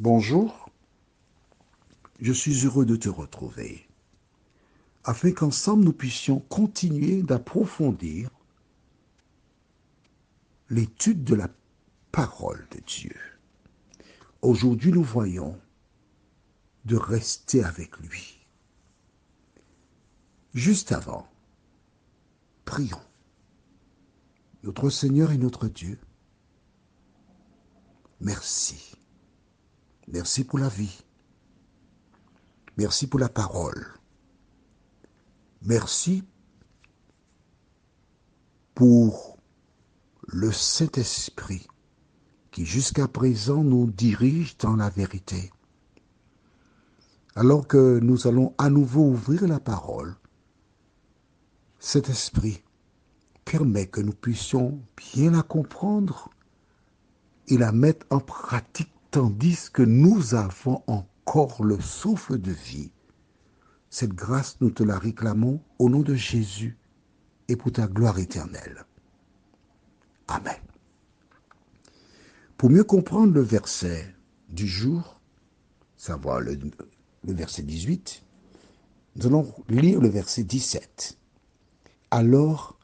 Bonjour, je suis heureux de te retrouver, afin qu'ensemble nous puissions continuer d'approfondir l'étude de la parole de Dieu. Aujourd'hui, nous voyons de rester avec lui. Juste avant, prions. Notre Seigneur et notre Dieu, merci. Merci pour la vie. Merci pour la parole. Merci pour le Saint-Esprit qui jusqu'à présent nous dirige dans la vérité. Alors que nous allons à nouveau ouvrir la parole, cet esprit permet que nous puissions bien la comprendre et la mettre en pratique tandis que nous avons encore le souffle de vie. Cette grâce, nous te la réclamons au nom de Jésus et pour ta gloire éternelle. Amen. Pour mieux comprendre le verset du jour, savoir le verset 18, nous allons lire le verset 17. Alors,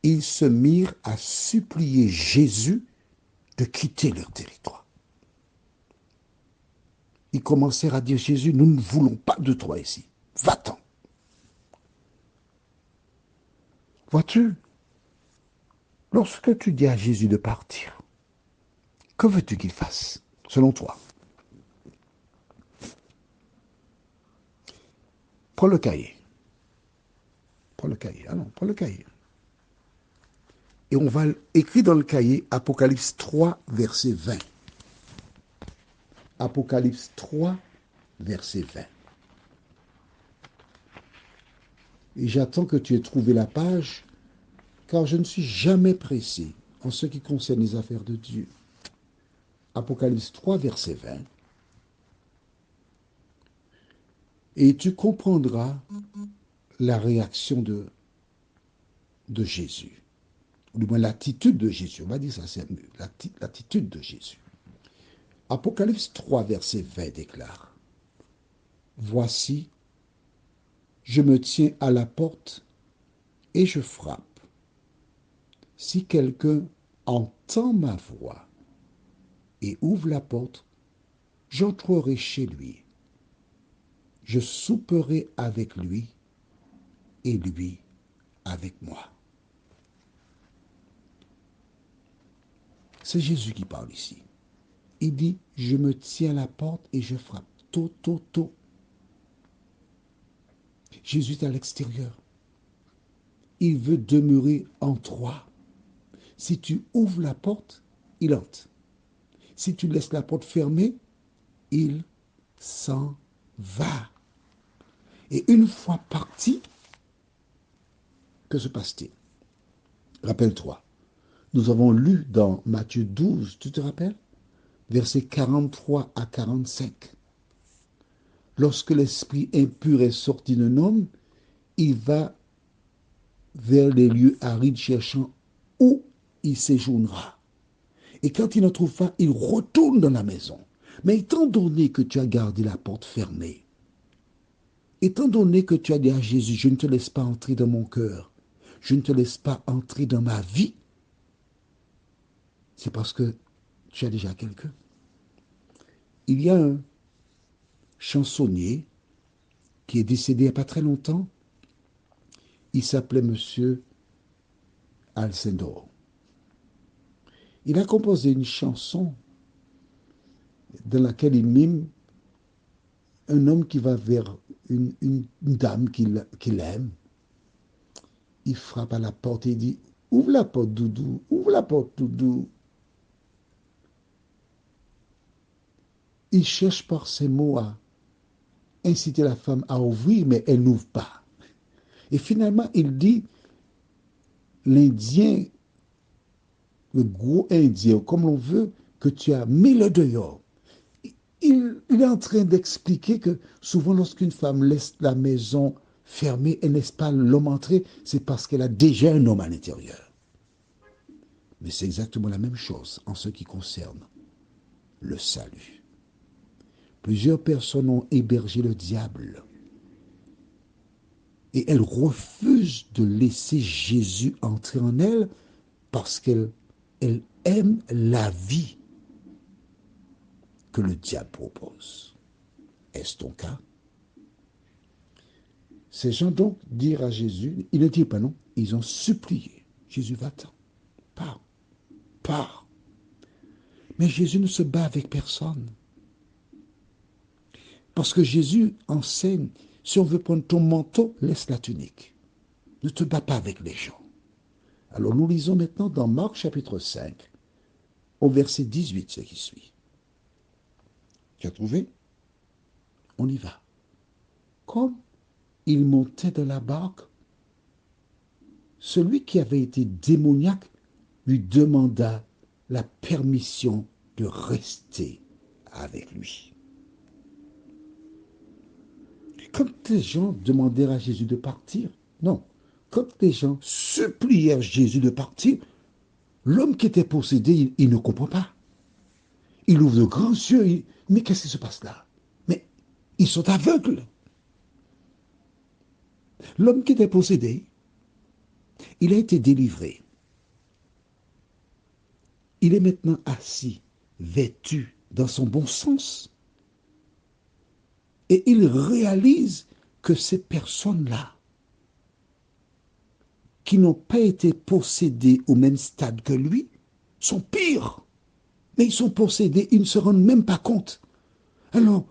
ils se mirent à supplier Jésus de quitter leur territoire. Ils commencèrent à dire, Jésus, nous ne voulons pas de toi ici. Va-t'en. Vois-tu, lorsque tu dis à Jésus de partir, que veux-tu qu'il fasse, selon toi? Prends le cahier. Prends le cahier. Ah non, prends le cahier. Et on va écrire dans le cahier Apocalypse 3, verset 20. Apocalypse 3, verset 20. Et j'attends que tu aies trouvé la page, car je ne suis jamais pressé en ce qui concerne les affaires de Dieu. Apocalypse 3, verset 20. Et tu comprendras la réaction de Jésus. Ou du moins l'attitude de Jésus. On va dire ça, c'est mieux. L'attitude de Jésus. Apocalypse 3, verset 20 déclare, voici, je me tiens à la porte et je frappe. Si quelqu'un entend ma voix et ouvre la porte, j'entrerai chez lui. Je souperai avec lui et lui avec moi. C'est Jésus qui parle ici. Il dit, je me tiens à la porte et je frappe. Tôt, tôt, tôt. Jésus est à l'extérieur. Il veut demeurer en toi. Si tu ouvres la porte, il entre. Si tu laisses la porte fermée, il s'en va. Et une fois parti, que se passe-t-il? Rappelle-toi, nous avons lu dans Matthieu 12, tu te rappelles? Versets 43 à 45. Lorsque l'esprit impur est sorti d'un homme, il va vers les lieux arides cherchant où il séjournera. Et quand il n'en trouve pas, il retourne dans la maison. Mais étant donné que tu as gardé la porte fermée, étant donné que tu as dit à Jésus, je ne te laisse pas entrer dans mon cœur, je ne te laisse pas entrer dans ma vie, c'est parce que tu as déjà quelqu'un. Il y a un chansonnier qui est décédé il n'y a pas très longtemps. Il s'appelait Monsieur Alcindor. Il a composé une chanson dans laquelle il mime un homme qui va vers une dame qu'il aime. Il frappe à la porte et il dit, ouvre la porte, Doudou, ouvre la porte, Doudou. Il cherche par ses mots à inciter la femme à ouvrir, mais elle n'ouvre pas. Et finalement, il dit, l'Indien, le gros Indien, comme l'on veut, que tu as mis le dehors. Il est en train d'expliquer que souvent lorsqu'une femme laisse la maison fermée et ne laisse pas l'homme entrer, c'est parce qu'elle a déjà un homme à l'intérieur. Mais c'est exactement la même chose en ce qui concerne le salut. Plusieurs personnes ont hébergé le diable. Et elles refusent de laisser Jésus entrer en elles parce qu'elles aiment la vie que le diable propose. Est-ce ton cas? Ces gens donc dirent à Jésus, ils ne dirent pas non, ils ont supplié. Jésus, va-t'en, pars, pars. Mais Jésus ne se bat avec personne. Parce que Jésus enseigne, si on veut prendre ton manteau, laisse la tunique. Ne te bats pas avec les gens. Alors nous lisons maintenant dans Marc chapitre 5, au verset 18, ce qui suit. Tu as trouvé? On y va. Comme il montait dans la barque, celui qui avait été démoniaque lui demanda la permission de rester avec lui. Quand les gens demandèrent à Jésus de partir, non. Quand les gens supplièrent Jésus de partir, l'homme qui était possédé, il ne comprend pas. Il ouvre de grands yeux, mais qu'est-ce qui se passe là? Mais ils sont aveugles. L'homme qui était possédé, il a été délivré. Il est maintenant assis, vêtu dans son bon sens. Et il réalise que ces personnes-là, qui n'ont pas été possédées au même stade que lui, sont pires. Mais ils sont possédés, ils ne se rendent même pas compte. Alors,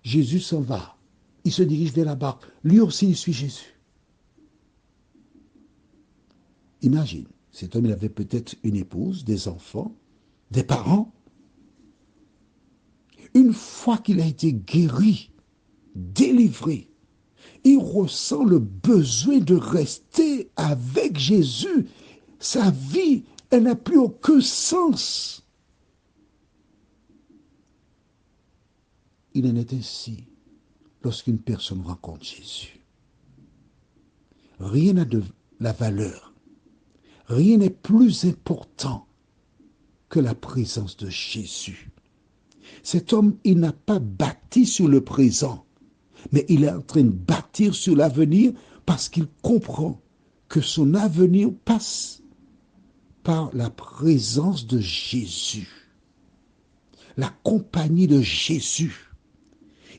Jésus s'en va. Il se dirige vers la barque. Lui aussi, il suit Jésus. Imagine, cet homme, il avait peut-être une épouse, des enfants, des parents. Une fois qu'il a été guéri, délivré, il ressent le besoin de rester avec Jésus. Sa vie, elle n'a plus aucun sens. Il en est ainsi lorsqu'une personne rencontre Jésus. Rien n'a de la valeur. Rien n'est plus important que la présence de Jésus. Cet homme, il n'a pas bâti sur le présent, mais il est en train de bâtir sur l'avenir parce qu'il comprend que son avenir passe par la présence de Jésus, la compagnie de Jésus.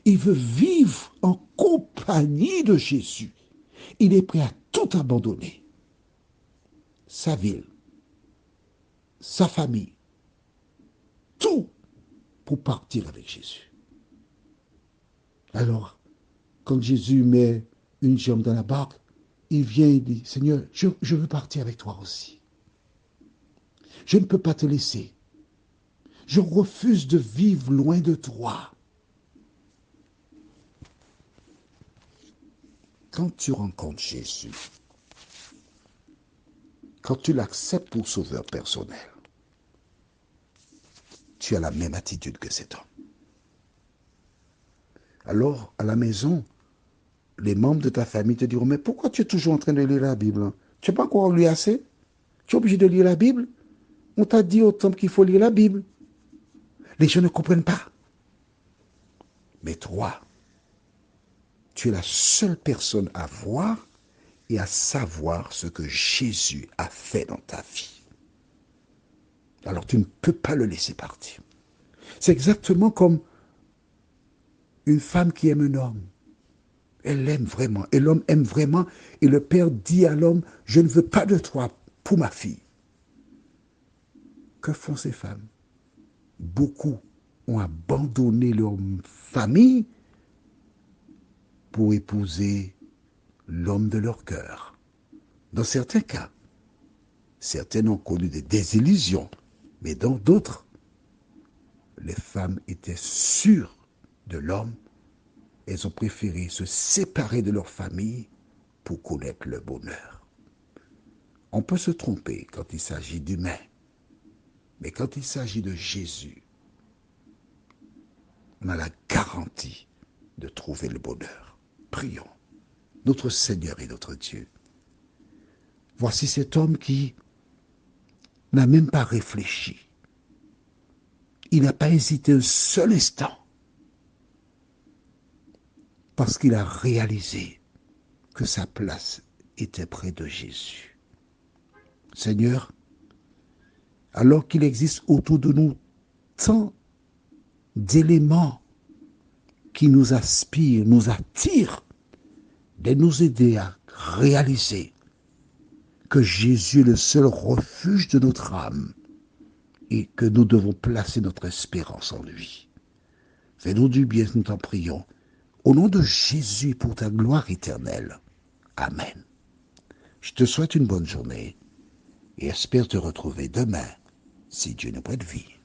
Il veut vivre en compagnie de Jésus. Il est prêt à tout abandonner. Sa ville, sa famille, tout pour partir avec Jésus. Alors, quand Jésus met une jambe dans la barque, il vient et dit, Seigneur, je veux partir avec toi aussi. Je ne peux pas te laisser. Je refuse de vivre loin de toi. Quand tu rencontres Jésus, quand tu l'acceptes pour sauveur personnel, tu as la même attitude que cet homme. Alors, à la maison, les membres de ta famille te diront, mais pourquoi tu es toujours en train de lire la Bible? Tu n'as pas encore lu assez? Tu es obligé de lire la Bible? On t'a dit au temple qu'il faut lire la Bible. Les gens ne comprennent pas. Mais toi, tu es la seule personne à voir et à savoir ce que Jésus a fait dans ta vie. Alors tu ne peux pas le laisser partir. C'est exactement comme une femme qui aime un homme. Elle l'aime vraiment. Et l'homme aime vraiment. Et le père dit à l'homme, je ne veux pas de toi pour ma fille. Que font ces femmes? Beaucoup ont abandonné leur famille pour épouser l'homme de leur cœur. Dans certains cas, certaines ont connu des désillusions, mais dans d'autres, les femmes étaient sûres de l'homme. Elles ont préféré se séparer de leur famille pour connaître le bonheur. On peut se tromper quand il s'agit d'humains, mais quand il s'agit de Jésus, on a la garantie de trouver le bonheur. Prions. Notre Seigneur et notre Dieu, voici cet homme qui n'a même pas réfléchi. Il n'a pas hésité un seul instant. parce qu'il a réalisé que sa place était près de Jésus. Seigneur, alors qu'il existe autour de nous tant d'éléments qui nous aspirent, nous attirent, de nous aider à réaliser que Jésus est le seul refuge de notre âme et que nous devons placer notre espérance en lui. Fais-nous du bien, nous t'en prions. Au nom de Jésus, pour ta gloire éternelle. Amen. Je te souhaite une bonne journée et espère te retrouver demain, si Dieu nous prête vie.